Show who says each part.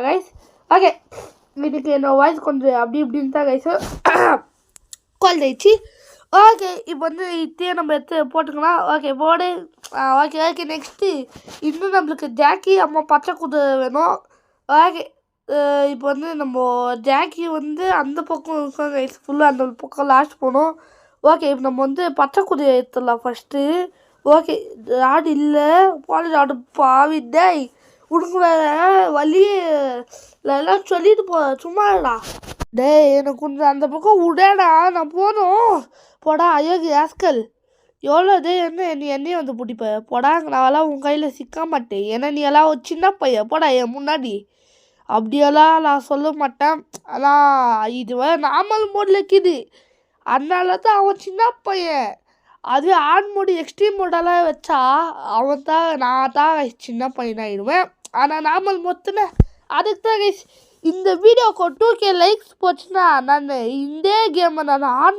Speaker 1: Guys okay இதுக்கு என்னோட voice கொஞ்சம் அப்படி இப்படின்னு தான் கைஸ் கால் ஆயிடுச்சு. ஓகே இப்போ வந்து இத்தையே நம்ம எடுத்து போட்டுக்கலாம். ஓகே போடு. ஓகே நெக்ஸ்ட்டு இன்னும் நம்மளுக்கு ஜாக்கி அம்மா பச்சை குதிரை வேணும். ஓகே இப்போ வந்து நம்ம ஜாக்கி வந்து அந்த பக்கம் இருக்கோம் கைஸ், ஃபுல்லாக அந்த பக்கம் லாஸ்ட் போகணும். ஓகே இப்போ நம்ம வந்து பச்சை குதிரை எடுத்துடலாம் ஃபஸ்ட்டு. ஓகே ராடு இல்லை போன ராடு பாவிட்டாய் உனக்கு வேற வழியே எல்லாம் சொல்லிட்டு சும்மாடா. டேய் எனக்கு கொஞ்சம் அந்த பக்கம் விடடா, நான் போகணும். போடா அயோகி ஆஸ்கல் எவ்வளோ என்ன நீ என்னையும் வந்து பிடிப்ப போடா, நான்லாம் உன் கையில் சிக்க மாட்டேன். ஏன்னா நீ எல்லாம் ஒரு சின்ன பையன் போடா என் முன்னாடி. அப்படியெல்லாம் நான் சொல்ல மாட்டேன். ஆனால் இது நார்மல் மோடில் இருக்குது, அதனால தான் அவன் சின்ன பையன். அது ஆன் மோடி எக்ஸ்ட்ரீம் மோடெல்லாம் வச்சா நான் தான் சின்ன பையனாகிடுவேன். ஆனால் நார்மல் மொத்தமே அதுக்கு தான் கைஸ் இந்த வீடியோக்கு 2K லைக்ஸ் போச்சுன்னா நான் இந்த கேமை நான் ஆன்